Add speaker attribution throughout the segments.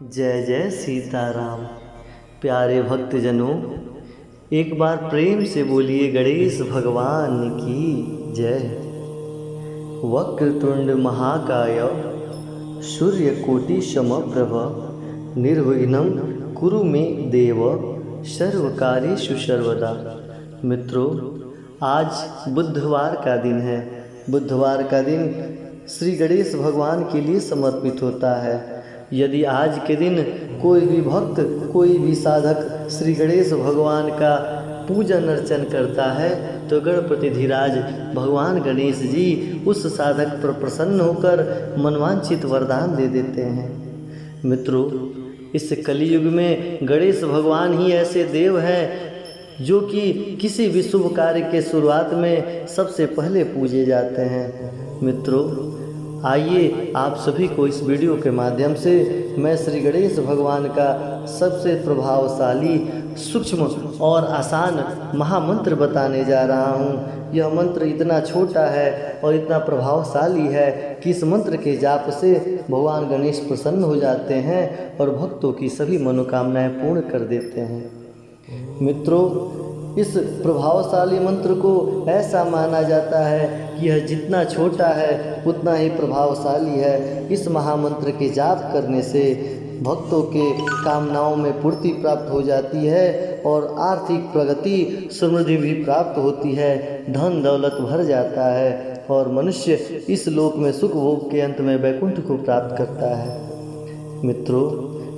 Speaker 1: जय जय सीताराम। प्यारे भक्तजनों, एक बार प्रेम से बोलिए गणेश भगवान की जय। वक्रतुंड महाकाय सूर्यकोटि समप्रभ निर्विघ्नं कुरु मे देव सर्वकार्येषु सर्वदा। मित्रों, आज बुधवार का दिन है। बुधवार का दिन श्री गणेश भगवान के लिए समर्पित होता है। यदि आज के दिन कोई भी भक्त, कोई भी साधक श्री गणेश भगवान का पूजन अर्चन करता है तो गणपति धीराज भगवान गणेश जी उस साधक पर प्रसन्न होकर मनवांछित वरदान दे देते हैं। मित्रों, इस कलयुग में गणेश भगवान ही ऐसे देव हैं जो कि किसी भी शुभ कार्य के शुरुआत में सबसे पहले पूजे जाते हैं। मित्रों, आइए आप सभी को इस वीडियो के माध्यम से मैं श्री गणेश भगवान का सबसे प्रभावशाली, सूक्ष्म और आसान महामंत्र बताने जा रहा हूँ। यह मंत्र इतना छोटा है और इतना प्रभावशाली है कि इस मंत्र के जाप से भगवान गणेश प्रसन्न हो जाते हैं और भक्तों की सभी मनोकामनाएं पूर्ण कर देते हैं। मित्रों, इस प्रभावशाली मंत्र को ऐसा माना जाता है कि यह जितना छोटा है उतना ही प्रभावशाली है। इस महामंत्र के जाप करने से भक्तों के कामनाओं में पूर्ति प्राप्त हो जाती है और आर्थिक प्रगति, समृद्धि भी प्राप्त होती है, धन दौलत भर जाता है और मनुष्य इस लोक में सुख भोग के अंत में वैकुंठ को प्राप्त करता है। मित्रों,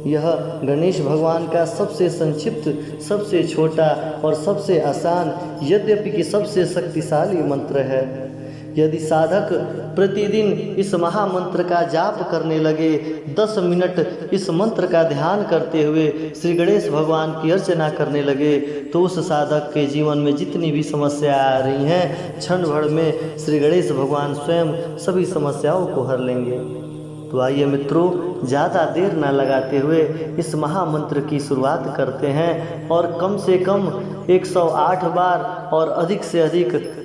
Speaker 1: यह गणेश भगवान का सबसे संक्षिप्त, सबसे छोटा और सबसे आसान, यद्यपि कि सबसे शक्तिशाली मंत्र है। यदि साधक प्रतिदिन इस महामंत्र का जाप करने लगे, 10 मिनट इस मंत्र का ध्यान करते हुए श्री गणेश भगवान की अर्चना करने लगे तो उस साधक के जीवन में जितनी भी समस्याएं आ रही हैं, क्षण भर में श्री गणेश भगवान स्वयं सभी समस्याओं को हर लेंगे। तो आइए मित्रों, ज़्यादा देर न लगाते हुए इस महामंत्र की शुरुआत करते हैं और कम से कम 108 बार और अधिक से अधिक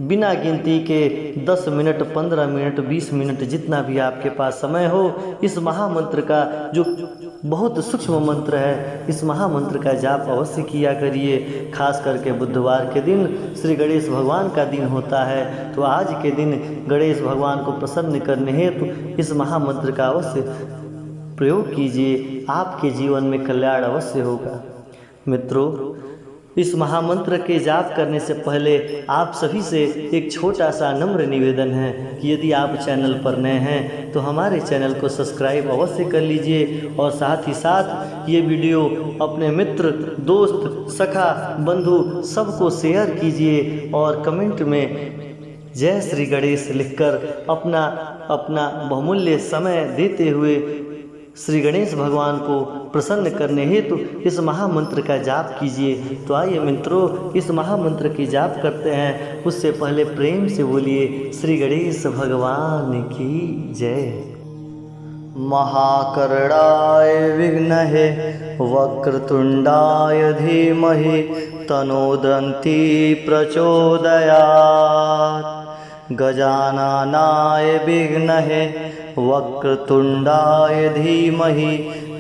Speaker 1: बिना गिनती के 10 मिनट, 15 मिनट, 20 मिनट, जितना भी आपके पास समय हो, इस महामंत्र का जो बहुत सूक्ष्म मंत्र है, इस महामंत्र का जाप अवश्य किया करिए। खास करके बुधवार के दिन श्री गणेश भगवान का दिन होता है, तो आज के दिन गणेश भगवान को प्रसन्न करने हेतु इस महामंत्र का अवश्य प्रयोग कीजिए। आपके जीवन में कल्याण अवश्य होगा। मित्रों, इस महामंत्र के जाप करने से पहले आप सभी से एक छोटा सा नम्र निवेदन है कि यदि आप चैनल पर नए हैं तो हमारे चैनल को सब्सक्राइब अवश्य कर लीजिए और साथ ही साथ ये वीडियो अपने मित्र, दोस्त, सखा, बंधु सबको शेयर कीजिए और कमेंट में जय श्री गणेश लिखकर अपना बहुमूल्य समय देते हुए श्री गणेश भगवान को प्रसन्न करने हेतु इस महामंत्र का जाप कीजिए। तो आइए मित्रों, इस महामंत्र की जाप करते हैं। उससे पहले प्रेम से बोलिए श्री गणेश भगवान की जय। महाकर्णाय विघ्नहे वक्रतुंडाय धीमहि तनोदन्ति प्रचोदयात्। गजाननाय विघ्नहे वक्रतुंडाय धीमहि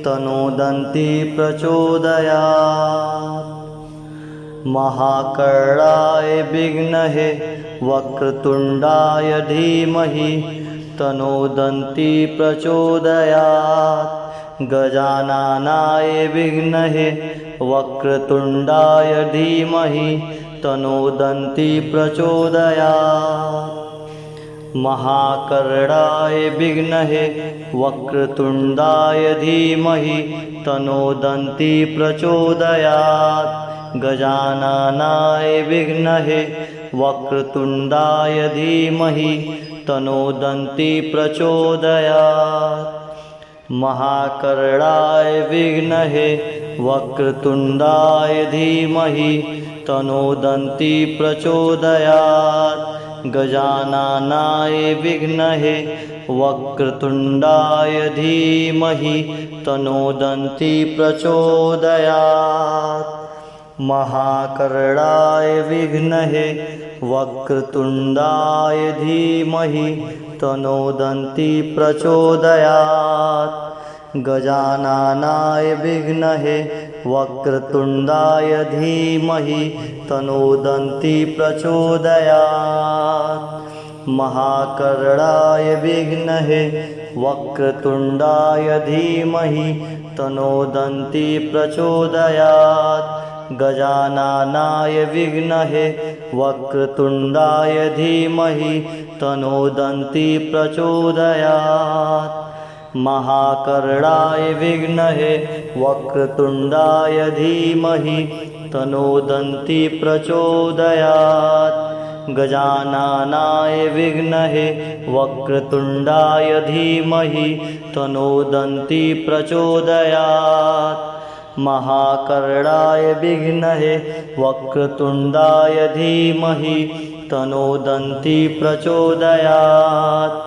Speaker 1: तनोदन्ति प्रचोदयात्। महाकर्णाय विघ्नहे वक्रतुंडाय धीमहि तनोदन्ति प्रचोदयात्। गजाननाय विघ्नहे वक्रतुंडाय धीमहि तनोदन्ति प्रचोदयात्। महाकर्णाय विघ्नहे वक्रतुंडाय धीमहि तनोदन्ति प्रचोदयात्। गजाननाय विघ्नहे वक्रतुंडाय धीमहि तनोदन्ति प्रचोदयात्। महाकर्णाय विघ्नहे वक्रतुंडाय धीमहि तनोदन्ति प्रचोदयात्। गजाननाय विघ्नहे वक्रतुंडाय धीमहि तनोदन्ति प्रचोदयात्। महाकर्णाय विघ्नहे वक्रतुंडाय धीमहि तनोदन्ति प्रचोदयात्। गजाननाय विद्महे वक्रतुण्डाय धीमहि तन्नो प्रचोदयात्। महाकर्णाय विद्महे वक्रतुण्डाय धीमहि तन्नो प्रचोदयात्। गजाननाय विद्महे वक्रतुण्डाय धीमहि तन्नो प्रचोदयात्। महाकर्णाय विद्महे वक्रतुण्डाय धीमहि तन्नो प्रचोदयात्। गजाननाय विद्महे वक्रतुण्डाय धीमहि तन्नो प्रचोदयात्। महाकर्णाय विद्महे वक्रतुण्डाय धीमहि तन्नो प्रचोदयात्।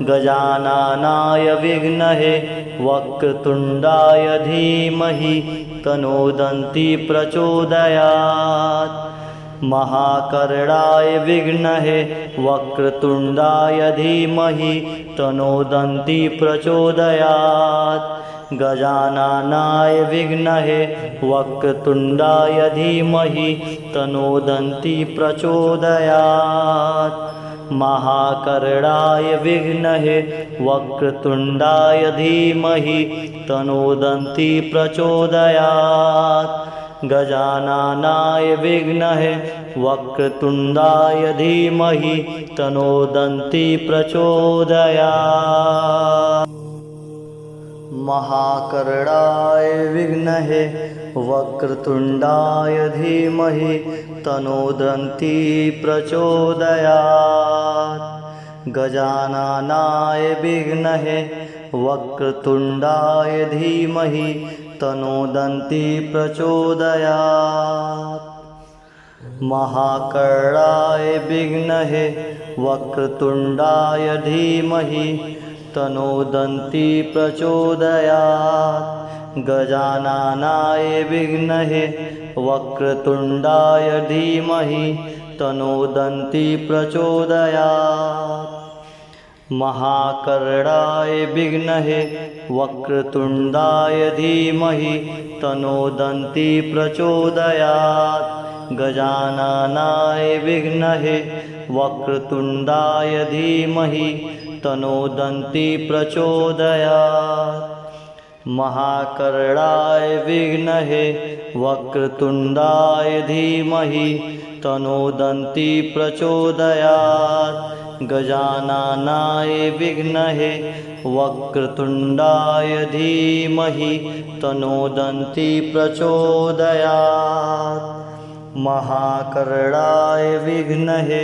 Speaker 1: गजाननाय विद्महे वक्रतुण्डाय धीमहि तन्नो प्रचोदयात्। महाकर्णाय विद्महे वक्रतुण्डाय धीमहि तन्नो प्रचोदयात्। गजाननाय विद्महे वक्रतुण्डाय धीमहि तन्नो प्रचोदयात्। महाकर्णाय विद्महे वक्रतुण्डाय धीमहि तन्नो प्रचोदयात्। गजाननाय विद्महे वक्रतुण्डाय धीमहि तन्नो प्रचोदयात्। महाकर्णाय विद्महे वक्रतुण्डाय धीमहि तन्नो प्रचोदयात्। गजाननाय विद्महे वक्रतुण्डाय धीमहि तन्नो प्रचोदयात्। महाकर्णाय विद्महे वक्रतुण्डाय धीमहि तन्नो प्रचोदयात्। गजाननाय विद्महे वक्रतुण्डाय धीमहि तन्नो प्रचोदयात्। महाकर्णाय विद्महे वक्रतुण्डाय धीमहि तन्नो प्रचोदयात्। गजाननाय विद्महे वक्रतुण्डाय धीमहि तन्नो प्रचोदयात्। महाकर्णाय विद्महे वक्रतुण्डाय धीमहि तन्नो प्रचोदयात्। गजाननाय विद्महे वक्रतुण्डाय धीमहि तन्नो प्रचोदयात्। महाकर्णाय विद्महे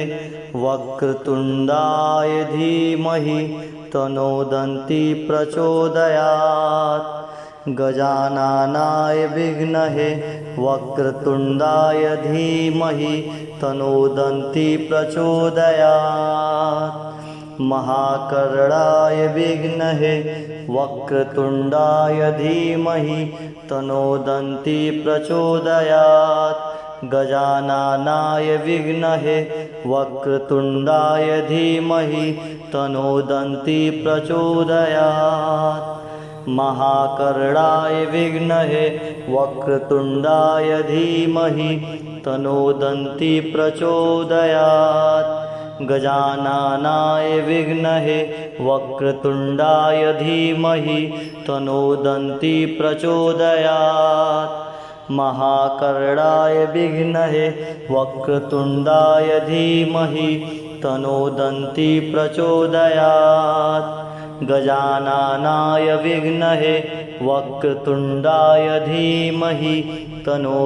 Speaker 1: वक्रतुण्डाय धीमहि तन्नो प्रचोदयात्। गजाननाय विद्महे वक्रतुण्डाय धीमहि तन्नो प्रचोदयात्। महाकर्णाय विद्महे वक्रतुण्डाय धीमहि तन्नो प्रचोदयात्। गजाननाय विद्महे वक्रतुण्डाय धीमहि तन्नो प्रचोदयात्। महाकर्णाय विद्महे वक्रतुण्डाय धीमहि तन्नो प्रचोदयात्। गजाननाय विद्महे वक्रतुण्डाय धीमहि तन्नो प्रचोदयात्। महाकर्णाय विद्महे वक्रतुण्डाय धीमहि तन्नो प्रचोदयात्। गजाननाय विद्महे वक्रतुण्डाय धीमहि तन्नो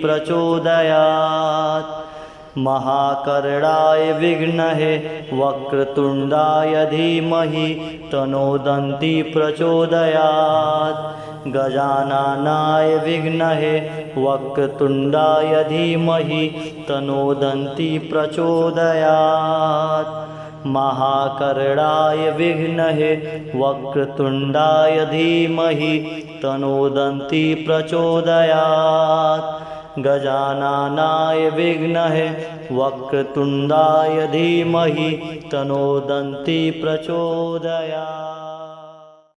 Speaker 1: प्रचोदयात्। महाकर्णाय विद्महे वक्रतुण्डाय धीमहि तन्नो प्रचोदयात्। गजाननाय विद्महे वक्रतुण्डाय धीमहि तन्नो प्रचोदयात्। महाकर्णाय विद्महे वक्रतुण्डाय धीमहि तन्नो प्रचोदयात्। गजाननाय विद्महे वक्रतुण्डाय धीमहि तन्नो प्रचोदयात्।